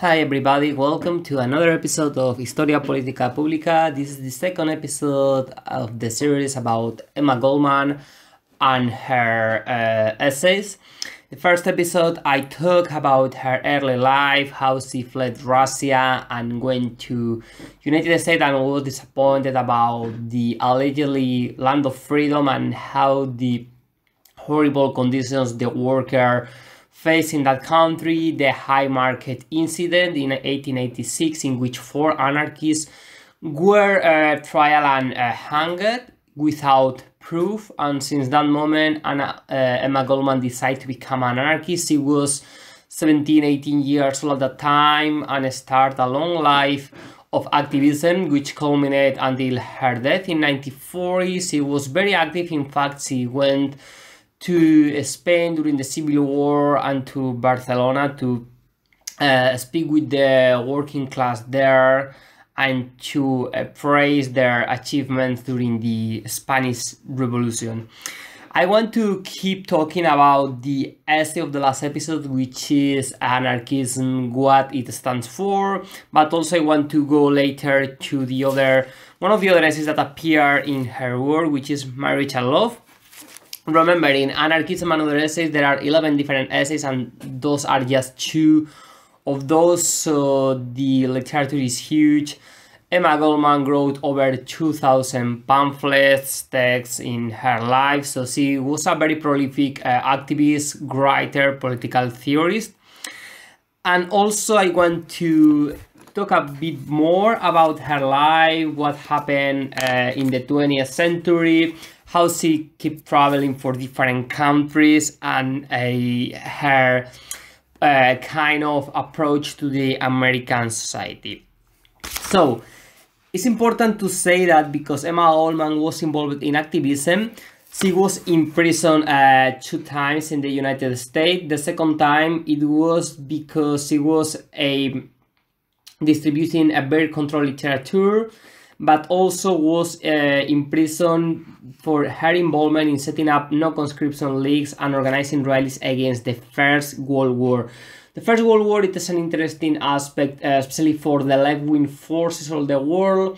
Hi everybody, welcome to another episode of Historia Politica Publica. This is the second episode of the series about Emma Goldman and her essays. The first episode I talked about her early life, how she fled Russia and went to United States and was disappointed about the allegedly land of freedom and how the horrible conditions the worker faced in that country, the high market incident in 1886 in which 4 anarchists were trial and hanged without proof, and since that moment Emma Goldman decided to become an anarchist. She was 17-18 years old at the time and started a long life of activism which culminated until her death in 1940. She was very active. In fact, she went to Spain during the Civil War and to Barcelona to speak with the working class there and to praise their achievements during the Spanish Revolution. I want to keep talking about the essay of the last episode, which is Anarchism, what it stands for, but also I want to go later to one of the other essays that appear in her work, which is Marriage and Love. Remember, in Anarchism and Other Essays, there are 11 different essays, and those are just 2 of those, so the literature is huge. Emma Goldman wrote over 2,000 pamphlets, texts in her life, so she was a very prolific activist, writer, political theorist. And also I want to talk a bit more about her life, what happened in the 20th century, how she kept traveling for different countries, and her kind of approach to the American society. So it's important to say that because Emma Goldman was involved in activism, she was imprisoned 2 times in the United States. The second time it was because she was distributing a very controlled literature, but also was imprisoned for her involvement in setting up no-conscription leagues and organizing rallies against the First World War. The First World War, it is an interesting aspect, especially for the left-wing forces of the world.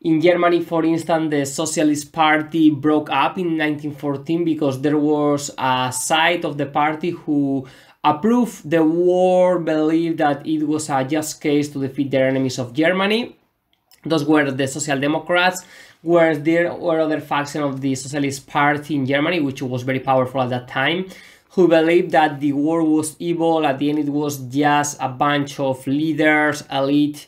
In Germany, for instance, the Socialist Party broke up in 1914 because there was a side of the party who approved the war, believed that it was a just case to defeat their enemies of Germany. Those were the Social Democrats, whereas there were other factions of the Socialist Party in Germany, which was very powerful at that time, who believed that the war was evil. At the end, it was just a bunch of leaders, elite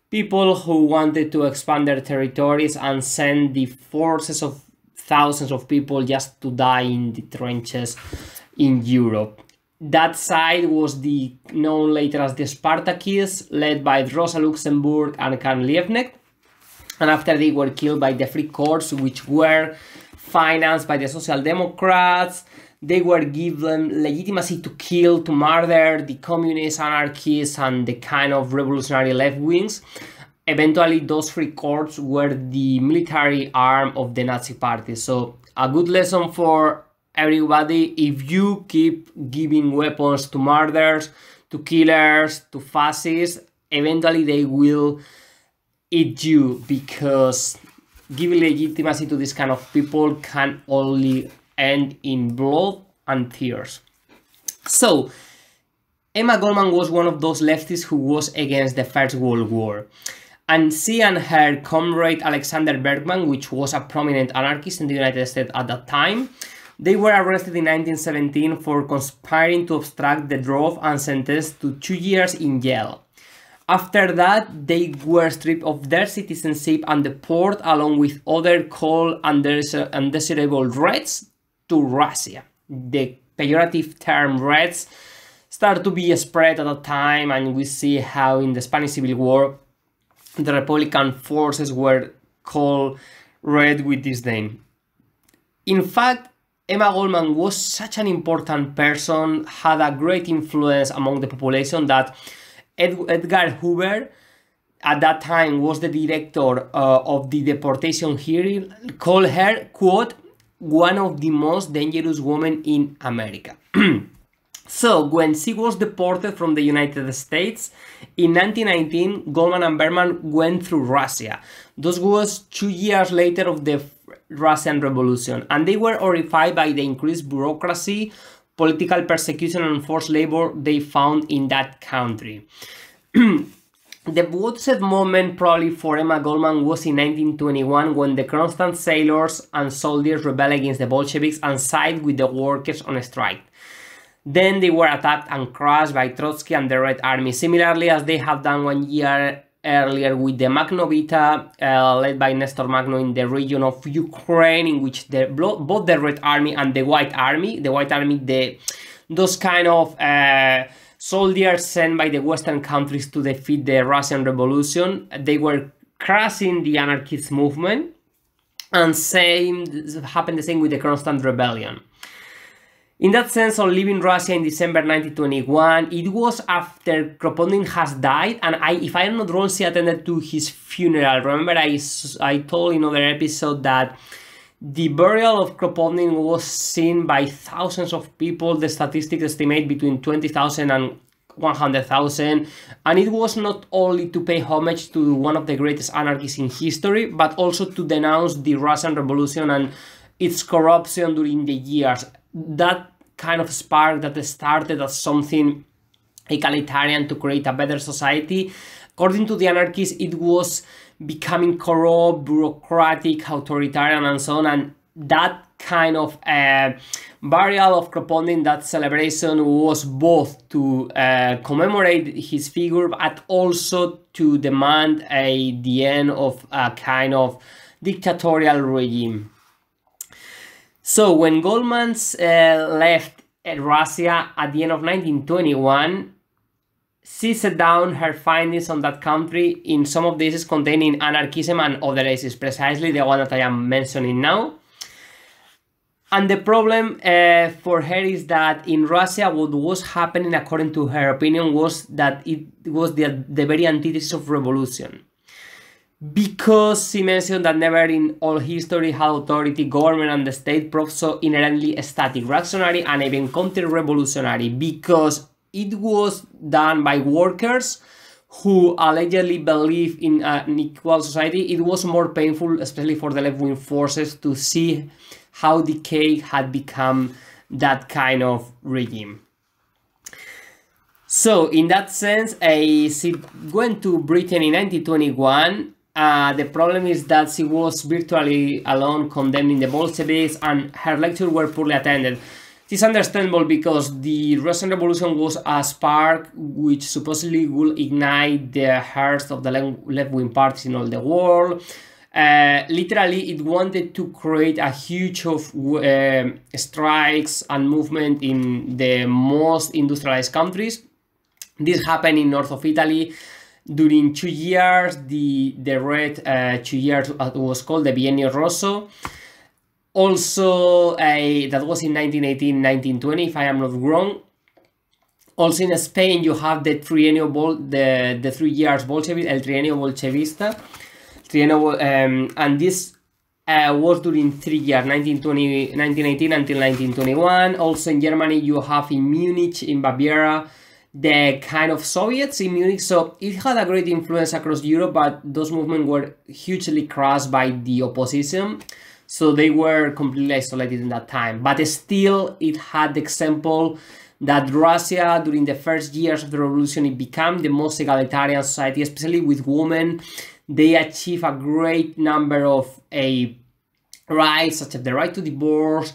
people who wanted to expand their territories and send the forces of thousands of people just to die in the trenches in Europe. That side was known later as the Spartakists, led by Rosa Luxemburg and Karl Liebknecht. And after they were killed by the Free Corps, which were financed by the Social Democrats, they were given legitimacy to kill, to murder the communists, anarchists, and the kind of revolutionary left wings. Eventually, those Free Corps were the military arm of the Nazi Party. So, a good lesson for everybody: if you keep giving weapons to murderers, to killers, to fascists, eventually they will eat you, because giving legitimacy to this kind of people can only end in blood and tears. So Emma Goldman was one of those leftists who was against the First World War, and she and her comrade Alexander Bergman, which was a prominent anarchist in the United States at that time, they were arrested in 1917 for conspiring to obstruct the draft and sentenced to 2 years in jail. After that, they were stripped of their citizenship and deported along with other called undesirable Reds to Russia. The pejorative term Reds started to be spread at that time, and we see how in the Spanish Civil War the Republican forces were called Red with disdain. In fact, Emma Goldman was such an important person, had a great influence among the population, that Edgar Hoover, at that time was the director of the deportation hearing, called her, quote, one of the most dangerous women in America. So, when she was deported from the United States, in 1919, Goldman and Berman went through Russia. This was 2 years later of the Russian Revolution, and they were horrified by the increased bureaucracy, political persecution, and forced labor they found in that country. The watershed moment probably for Emma Goldman was in 1921 when the constant sailors and soldiers rebelled against the Bolsheviks and sided with the workers on strike. Then they were attacked and crushed by Trotsky and the Red Army, similarly as they had done 1 year earlier with the Magnovita, led by Nestor Magno in the region of Ukraine, in which both the Red Army and the White Army, those kind of soldiers sent by the Western countries to defeat the Russian Revolution, they were crushing the anarchist movement, and happened the same with the constant rebellion. In that sense, on leaving Russia in December 1921, it was after Kropotkin has died, and if I'm not wrong, she attended to his funeral. Remember, I told in another episode that the burial of Kropotkin was seen by thousands of people. The statistics estimate between 20,000 and 100,000, and it was not only to pay homage to one of the greatest anarchists in history, but also to denounce the Russian Revolution and its corruption during the years. That kind of spark that started as something egalitarian to create a better society, according to the anarchists, it was becoming corrupt, bureaucratic, authoritarian, and so on. And that kind of burial of Kropotkin, that celebration, was both to commemorate his figure, but also to demand the end of a kind of dictatorial regime. So when Goldman left Russia at the end of 1921, she set down her findings on that country in some of these containing Anarchism and other essays, precisely the one that I am mentioning now. And the problem for her is that in Russia, what was happening, according to her opinion, was that it was the very antithesis of revolution. Because she mentioned that never in all history had authority, government, and the state proved so inherently static, reactionary, and even counter-revolutionary, because it was done by workers who allegedly believe in an equal society. It was more painful, especially for the left-wing forces, to see how decay had become that kind of regime. So, in that sense, she went to Britain in 1921. The problem is that she was virtually alone condemning the Bolsheviks, and her lectures were poorly attended. It is understandable because the Russian Revolution was a spark which supposedly will ignite the hearts of the left-wing parties in all the world. Literally, it wanted to create a huge of strikes and movement in the most industrialized countries. This happened in north of Italy. During 2 years, the Red 2 years was called the Biennio Rosso. Also, that was in 1918-1920, if I am not wrong. Also in Spain, you have the triennial, the 3 years Bolshevik, El Trienio Bolchevista. And this was during 3 years, 1918 until 1921. Also in Germany, you have in Munich, in Bavaria, the kind of Soviets in Munich. So it had a great influence across Europe, but those movements were hugely crushed by the opposition. So they were completely isolated in that time. But still, it had the example that Russia, during the first years of the revolution, it became the most egalitarian society, especially with women. They achieved a great number of rights, such as the right to divorce,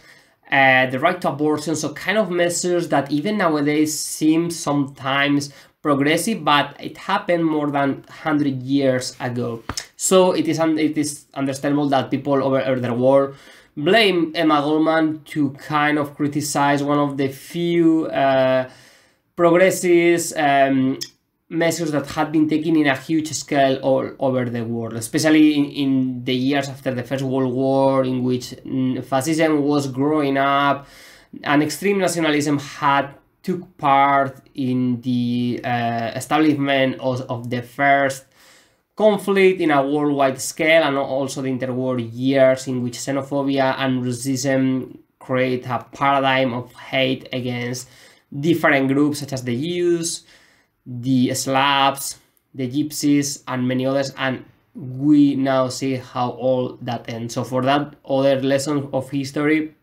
the right to abortion, so kind of measures that even nowadays seem sometimes progressive, but it happened more than 100 years ago. So it is understandable that people over the world blame Emma Goldman to kind of criticize one of the few progressive measures that had been taken in a huge scale all over the world, especially in the years after the First World War, in which fascism was growing up and extreme nationalism had took part in the establishment of the first conflict in a worldwide scale, and also the interwar years in which xenophobia and racism create a paradigm of hate against different groups such as the Jews, the Slavs, the Gypsies, and many others, and we now see how all that ends. So for that other lesson of history,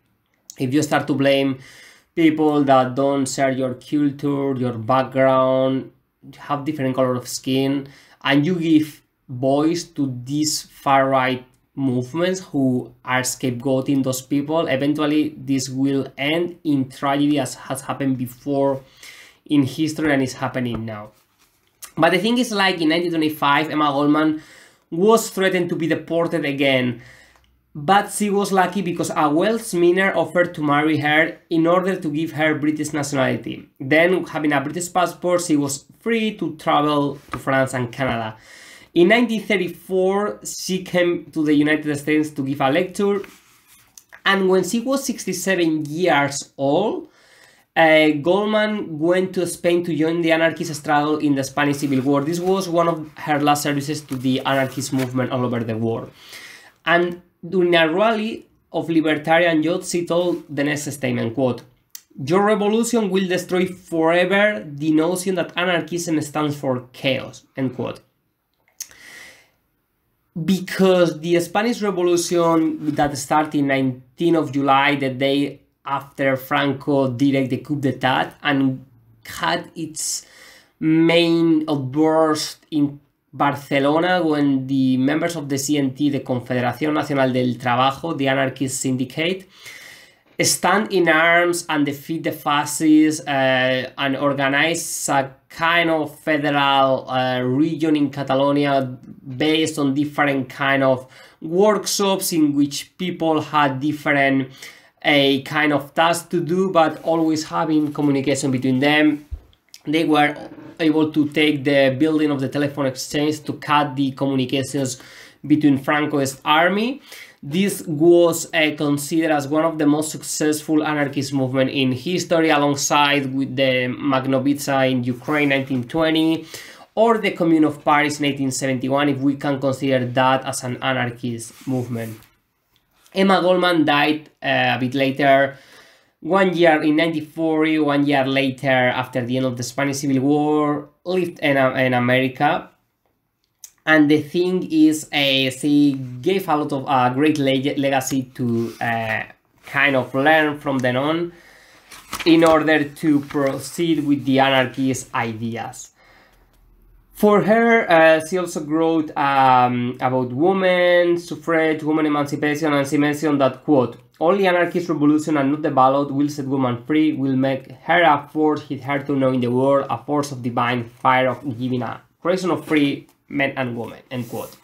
if you start to blame people that don't share your culture, your background, have different color of skin, and you give voice to these far-right movements who are scapegoating those people, eventually this will end in tragedy, as has happened before in history and is happening now. But the thing is, like in 1925, Emma Goldman was threatened to be deported again, but she was lucky because a Welsh miner offered to marry her in order to give her British nationality. Then, having a British passport, she was free to travel to France and Canada. In 1934, she came to the United States to give a lecture, and when she was 67 years old, Goldman went to Spain to join the anarchist struggle in the Spanish Civil War. This was one of her last services to the anarchist movement all over the world. And during a rally of libertarian youth, she told the next statement, quote, "Your revolution will destroy forever the notion that anarchism stands for chaos," end quote. Because the Spanish Revolution that started in 19th of July, the day after Franco did the coup d'etat, and had its main outburst in Barcelona when the members of the CNT, the Confederación Nacional del Trabajo, the anarchist syndicate, stand in arms and defeat the fascists and organize a kind of federal region in Catalonia based on different kind of workshops in which people had different kind of tasks to do, but always having communication between them. They were able to take the building of the telephone exchange to cut the communications between Franco's army. This was considered as one of the most successful anarchist movements in history, alongside with the Magnovitsa in Ukraine 1920, or the Commune of Paris in 1871, if we can consider that as an anarchist movement. Emma Goldman died a bit later, 1 year in 1940, 1 year later after the end of the Spanish Civil War, lived in America. And the thing is, she gave a lot of great legacy to kind of learn from then on in order to proceed with the anarchist ideas. For her, she also wrote about women, suffrage, women emancipation, and she mentioned that, quote, "Only anarchist revolution and not the ballot will set women free, will make her a force hitherto known in the world, a force of divine fire of giving a creation of free men and women," end quote.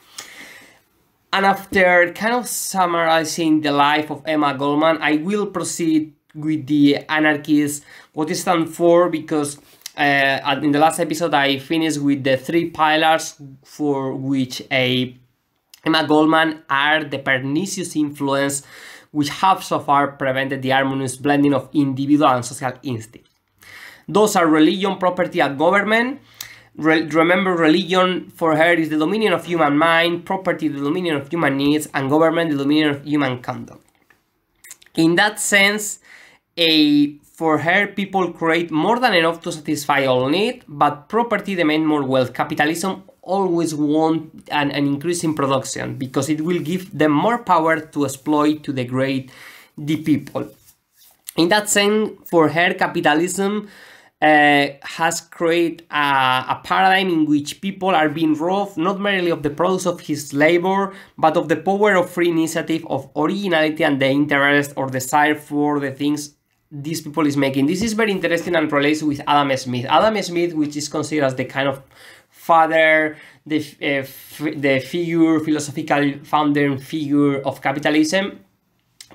And after kind of summarizing the life of Emma Goldman, I will proceed with the anarchists, what it stands for, because in the last episode I finished with the 3 pillars for which Emma Goldman are the pernicious influence which have so far prevented the harmonious blending of individual and social instincts. Those are religion, property, and government. Remember, religion for her is the dominion of human mind, property the dominion of human needs, and government the dominion of human conduct. In that sense, for her, people create more than enough to satisfy all needs, but property demands more wealth. Capitalism always wants an increase in production because it will give them more power to exploit, to degrade the people. In that sense, for her, capitalism has created a paradigm in which people are being robbed not merely of the products of his labor, but of the power of free initiative, of originality, and the interest or desire for the things these people is making. This is very interesting and relates with Adam Smith. Adam Smith, which is considered as the kind of father, the figure, philosophical founder figure of capitalism,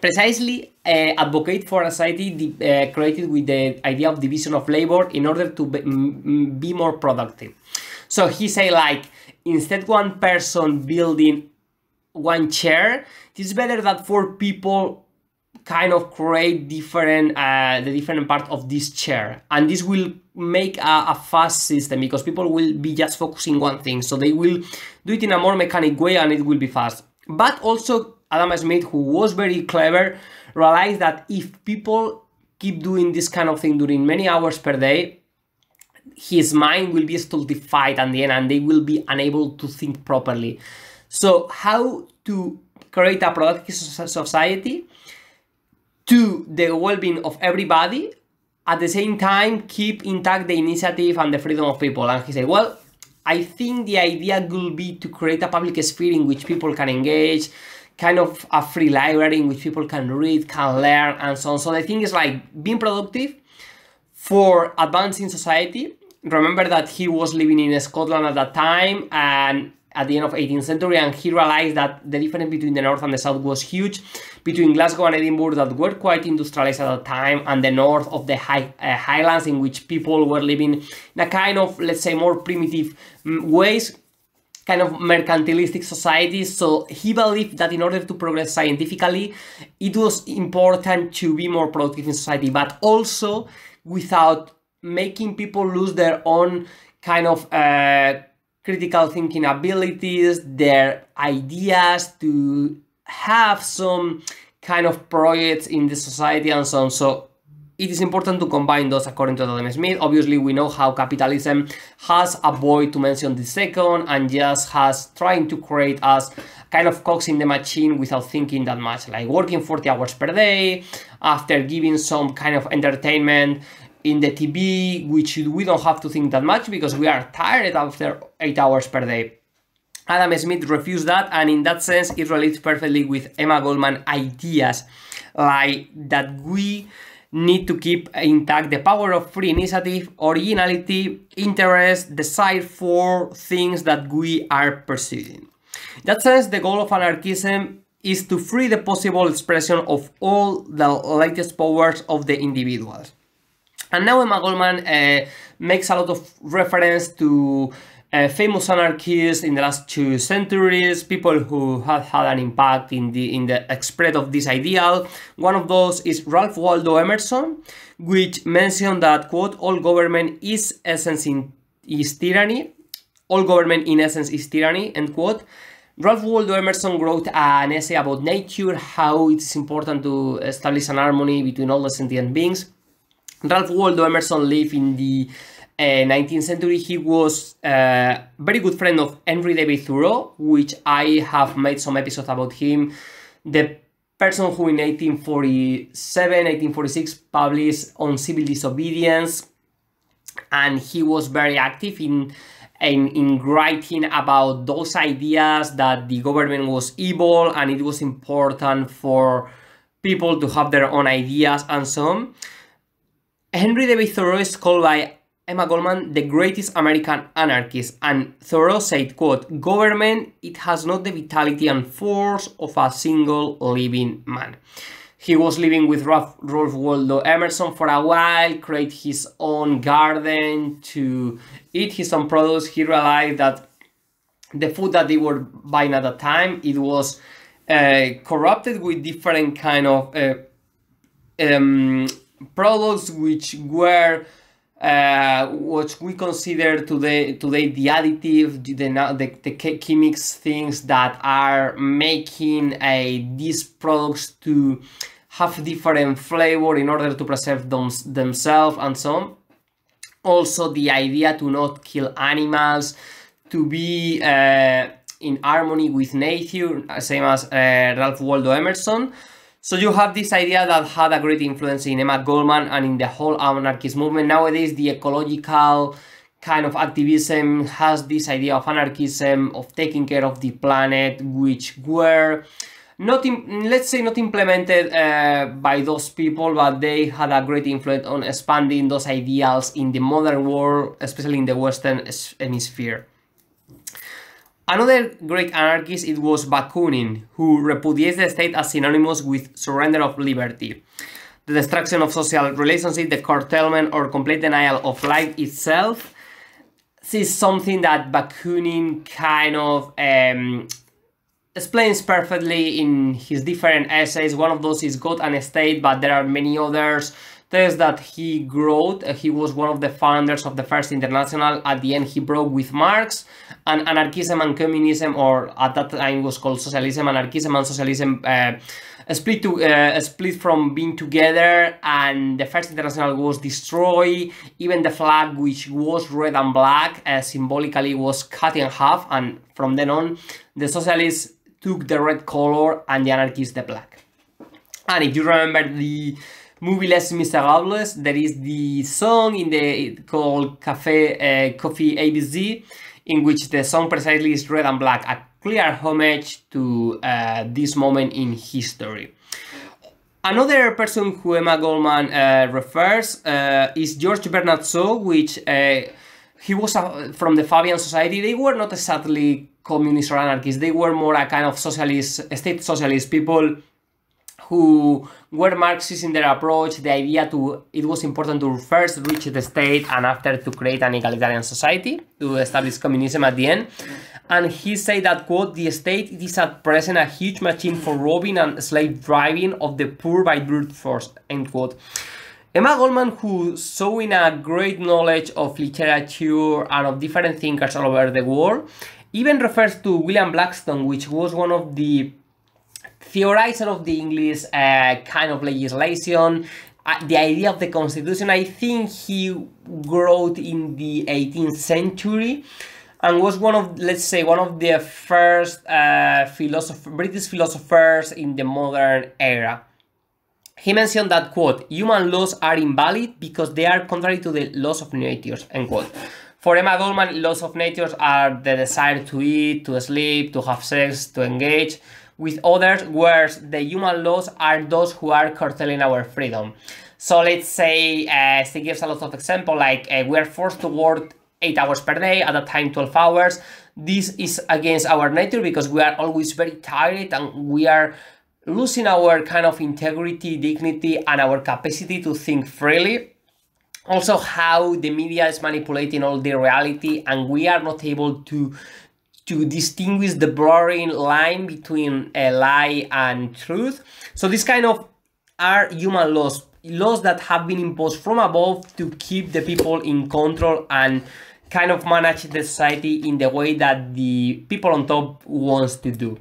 precisely advocate for a society created with the idea of division of labor in order to be more productive. So he say, like, instead one person building one chair, it's better that 4 people kind of create different the different part of this chair, and this will make a fast system because people will be just focusing one thing, so they will do it in a more mechanic way and it will be fast. But also Adam Smith, who was very clever, realized that if people keep doing this kind of thing during many hours per day, his mind will be stultified at the end and they will be unable to think properly. So how to create a productive society to the well-being of everybody, at the same time keep intact the initiative and the freedom of people? And he said, well, I think the idea could be to create a public sphere in which people can engage, kind of a free library in which people can read, can learn, and so on. So the thing is like being productive for advancing society. Remember that he was living in Scotland at that time and at the end of 18th century, and he realized that the difference between the north and the south was huge, between Glasgow and Edinburgh that were quite industrialized at that time, and the north of the highlands in which people were living in a kind of, let's say, more primitive ways, kind of mercantilistic societies. So he believed that in order to progress scientifically, it was important to be more productive in society, but also without making people lose their own kind of critical thinking abilities, their ideas, to have some kind of projects in the society and so on. So it is important to combine those according to Adam Smith. Obviously, we know how capitalism has avoided to mention the second and just has trying to create us kind of cogs in the machine without thinking that much, like working 40 hours per day, after giving some kind of entertainment in the TV, which we don't have to think that much because we are tired after 8 hours per day. Adam Smith refused that, and in that sense it relates perfectly with Emma Goldman ideas, like that we need to keep intact the power of free initiative, originality, interest, desire for things that we are pursuing. In that sense, the goal of anarchism is to free the possible expression of all the latest powers of the individuals. And now Emma Goldman makes a lot of reference to famous anarchists in the last 2 centuries, people who have had an impact in the spread of this ideal. One of those is Ralph Waldo Emerson, which mentioned that, quote, all government is tyranny. All government in essence is tyranny, end quote. Ralph Waldo Emerson wrote an essay about nature, how it is important to establish an harmony between all the sentient beings. Ralph Waldo Emerson lived in the 19th century. He was a very good friend of Henry David Thoreau, which I have made some episodes about him. The person who in 1847, 1846 published On Civil Disobedience, and he was very active in writing about those ideas that the government was evil and it was important for people to have their own ideas and so on. Henry David Thoreau is called by Emma Goldman the greatest American anarchist, and Thoreau said, quote, government, it has not the vitality and force of a single living man. He was living with Ralph Waldo Emerson for a while, create his own garden to eat his own products. He realized that the food that they were buying at the time, it was corrupted with different kind of products which were what we consider today the additive, the chemics, things that are making these products to have different flavor in order to preserve themselves and so on. Also the idea to not kill animals, to be in harmony with nature, same as Ralph Waldo Emerson. So you have this idea that had a great influence in Emma Goldman and in the whole anarchist movement. Nowadays, the ecological kind of activism has this idea of anarchism, of taking care of the planet, which were not, let's say, not implemented by those people, but they had a great influence on expanding those ideals in the modern world, especially in the Western Hemisphere. Another great anarchist, it was Bakunin, who repudiates the state as synonymous with surrender of liberty, the destruction of social relationships, the curtailment or complete denial of life itself. This is something that Bakunin kind of explains perfectly in his different essays. One of those is God and State, but there are many others. There's that he wrote, he was one of the founders of the First International. At the end, he broke with Marx, and anarchism and communism, or at that time was called socialism, anarchism and socialism split from being together, and the First International was destroyed. Even the flag, which was red and black, symbolically was cut in half, and from then on, the socialists took the red color and the anarchists the black. And if you remember the movie Les Miserables, there is the song called Coffee ABC, in which the song precisely is red and black, a clear homage to this moment in history. Another person who Emma Goldman refers is George Bernard Shaw, which he was from the Fabian Society. They were not exactly communists or anarchists, they were more a kind of socialist, state socialist people who were Marxists in their approach. The idea it was important to first reach the state and after to create an egalitarian society, to establish communism at the end. And he said that, quote, the state is at present a huge machine for robbing and slave driving of the poor by brute force, end quote. Emma Goldman, who showing a great knowledge of literature and of different thinkers all over the world, even refers to William Blackstone, which was one of the theorizer of the English kind of legislation, the idea of the constitution. I think he wrote in the 18th century and was one of, let's say, one of the first British philosophers in the modern era. He mentioned that, quote, human laws are invalid because they are contrary to the laws of nature, end quote. For Emma Goldman, laws of nature are the desire to eat, to sleep, to have sex, to engage with others, whereas the human laws are those who are curtailing our freedom. So let's say, she gives a lot of examples, like we are forced to work 8 hours per day, at a time 12 hours. This is against our nature because we are always very tired and we are losing our kind of integrity, dignity, and our capacity to think freely. Also, how the media is manipulating all the reality and we are not able to distinguish the blurring line between a lie and truth. So this kind of are human laws that have been imposed from above to keep the people in control and kind of manage the society in the way that the people on top wants to do.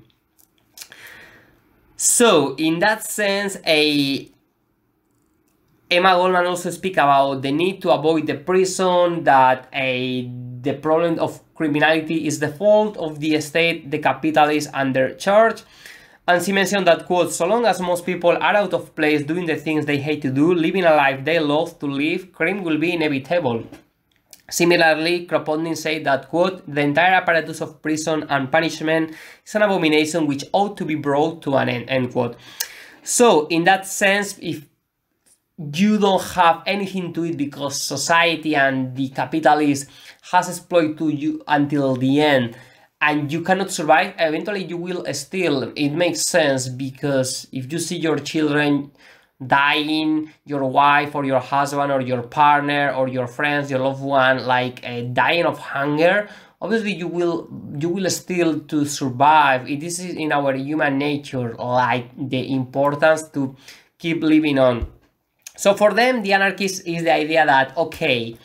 So in that sense, Emma Goldman also speaks about the need to avoid the prison, that the problem of criminality is the fault of the state, the capitalists, and their church. And she mentioned that, quote, so long as most people are out of place doing the things they hate to do, living a life they love to live, crime will be inevitable. Similarly, Kropotkin said that, quote, the entire apparatus of prison and punishment is an abomination which ought to be brought to an end, end quote. So, in that sense, if you don't have anything to it because society and the capitalist has exploited you until the end and you cannot survive, eventually you will steal. It makes sense because if you see your children dying, your wife or your husband or your partner or your friends, your loved one, like dying of hunger, obviously you will steal to survive. It is in our human nature, like the importance to keep living on. So for them, the anarchists is the idea that, okay,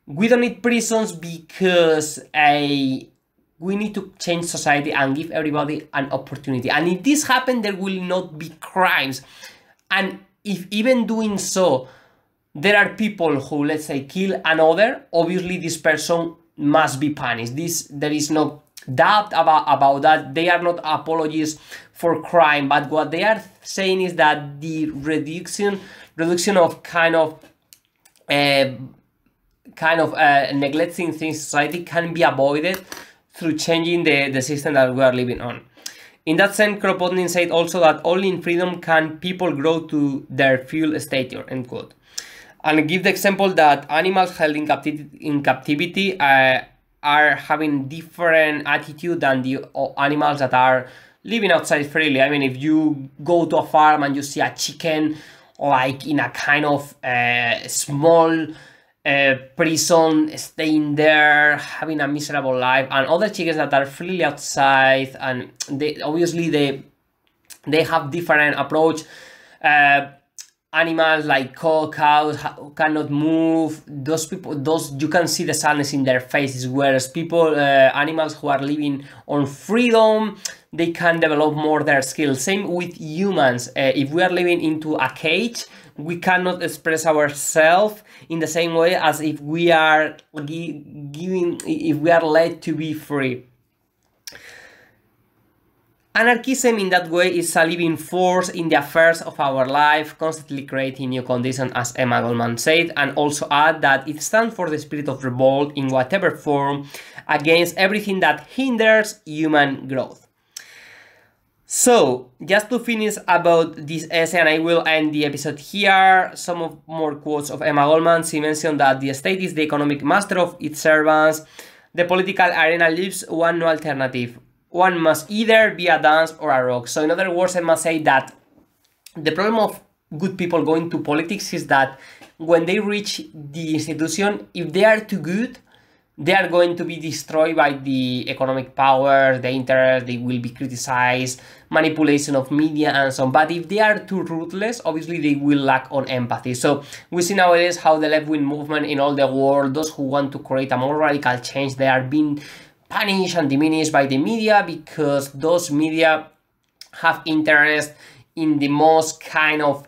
we don't need prisons because we need to change society and give everybody an opportunity. And if this happens, there will not be crimes. And if even doing so, there are people who, let's say, kill another, obviously this person must be punished. There is no doubt about that. They are not apologies for crime, but what they are saying is that the reduction of kind of neglecting things in society can be avoided through changing the system that we are living on. In that sense, Kropotkin said also that only in freedom can people grow to their full stature, end quote. And give the example that animals held in captivity are having different attitude than the animals that are living outside freely. I mean, if you go to a farm and you see a chicken like in a kind of small prison, staying there, having a miserable life, and other chickens that are freely outside, and they have different approach, and animals like cows cannot move. Those people, you can see the sadness in their faces, whereas people, animals who are living on freedom, they can develop more their skills. Same with humans. If we are living into a cage, we cannot express ourselves in the same way as if we are if we are led to be free. Anarchism in that way is a living force in the affairs of our life, constantly creating new conditions, as Emma Goldman said, and also add that it stands for the spirit of revolt in whatever form against everything that hinders human growth. So, just to finish about this essay, and I will end the episode here, some more quotes of Emma Goldman. She mentioned that the state is the economic master of its servants. The political arena leaves one no alternative. One must either be a dance or a rock. So in other words, I must say that the problem of good people going to politics is that when they reach the institution, if they are too good, they are going to be destroyed by the economic power, the interest, they will be criticized, manipulation of media and so on. But if they are too ruthless, obviously they will lack on empathy. So we see nowadays how the left-wing movement in all the world, those who want to create a more radical change, they are being punished and diminished by the media because those media have interest in the most kind of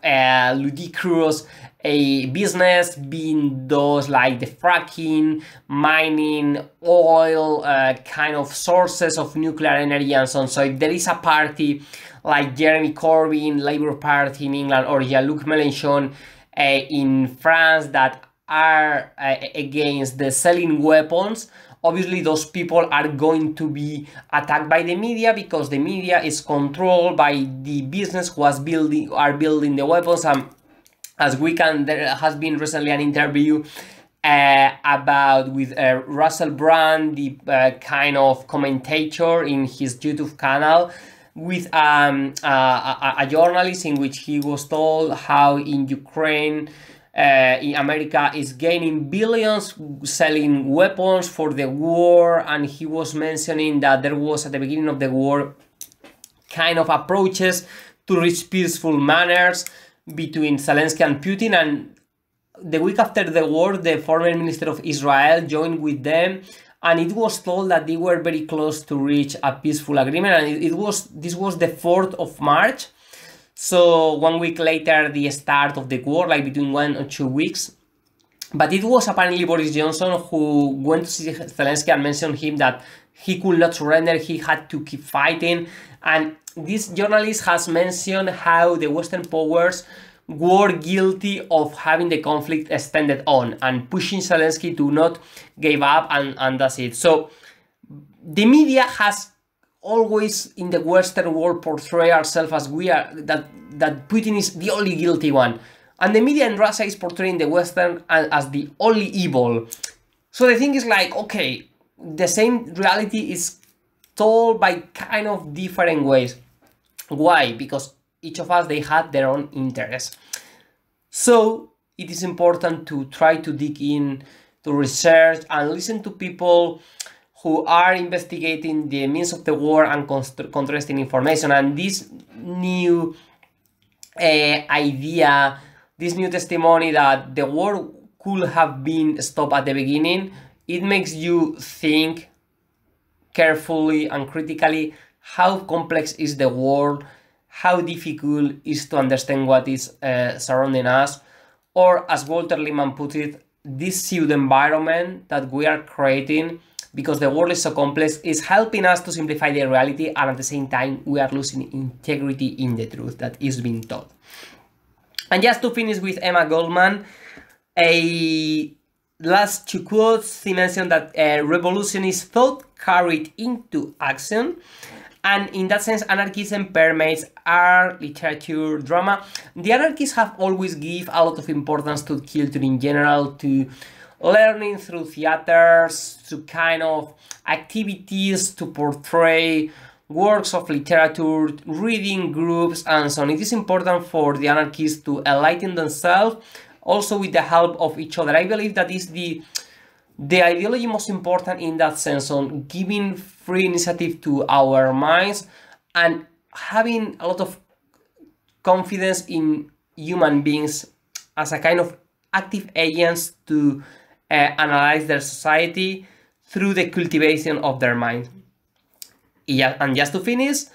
ludicrous business, being those like the fracking, mining, oil, kind of sources of nuclear energy and so on. So if there is a party like Jeremy Corbyn, Labour Party in England, or Jean-Luc Mélenchon in France that are against the selling weapons, obviously those people are going to be attacked by the media because the media is controlled by the business who are building the weapons. As we can, there has been recently an interview with Russell Brand, the kind of commentator in his YouTube channel, with a journalist in which he was told how in Ukraine, in America is gaining billions selling weapons for the war, and he was mentioning that there was at the beginning of the war kind of approaches to reach peaceful manners between Zelensky and Putin, and the week after the war the foreign minister of Israel joined with them, and it was told that they were very close to reach a peaceful agreement, and this was the 4th of March. So 1 week later, the start of the war, like between 1 or 2 weeks. But it was apparently Boris Johnson who went to see Zelensky and mentioned him that he could not surrender, he had to keep fighting. And this journalist has mentioned how the Western powers were guilty of having the conflict extended on and pushing Zelensky to not give up, and that's it. So the media has always in the Western world portray ourselves as we are, that Putin is the only guilty one, and the media in Russia is portraying the Western as the only evil. So the thing is like, okay, the same reality is told by kind of different ways. Why? Because each of us, they had their own interests. So it is important to try to dig in, to research and listen to people who are investigating the means of the war and contrasting information. And this new idea, this new testimony that the war could have been stopped at the beginning, it makes you think carefully and critically how complex is the world, how difficult is to understand what is surrounding us, or as Walter Lippmann put it, this pseudo environment that we are creating because the world is so complex is helping us to simplify the reality, and at the same time we are losing integrity in the truth that is being taught. And just to finish with Emma Goldman, a last 2 quotes. She mentioned that revolution is thought carried into action, and in that sense anarchism permeates art, literature, drama. The anarchists have always given a lot of importance to culture in general, to learning through theaters, to kind of activities to portray works of literature, reading groups and so on. It is important for the anarchists to enlighten themselves, also with the help of each other. I believe that is the ideology most important in that sense, on giving free initiative to our minds and having a lot of confidence in human beings as a kind of active agents to analyze their society through the cultivation of their mind. And just to finish,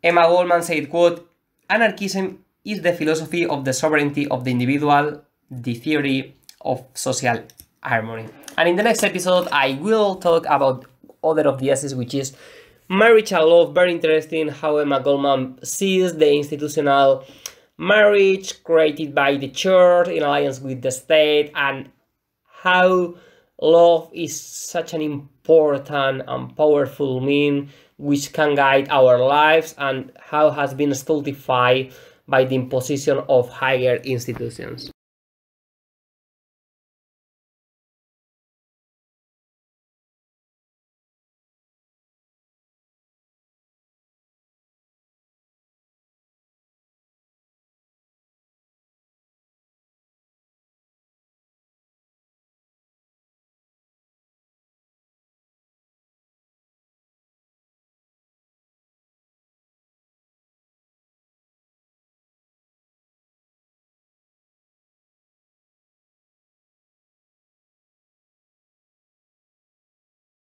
Emma Goldman said, quote, "Anarchism is the philosophy of the sovereignty of the individual, the theory of social harmony." And in the next episode, I will talk about other of the essays, which is marriage and love. Very interesting how Emma Goldman sees the institutional marriage created by the church in alliance with the state, and how love is such an important and powerful mean which can guide our lives, and how has been stultified by the imposition of higher institutions.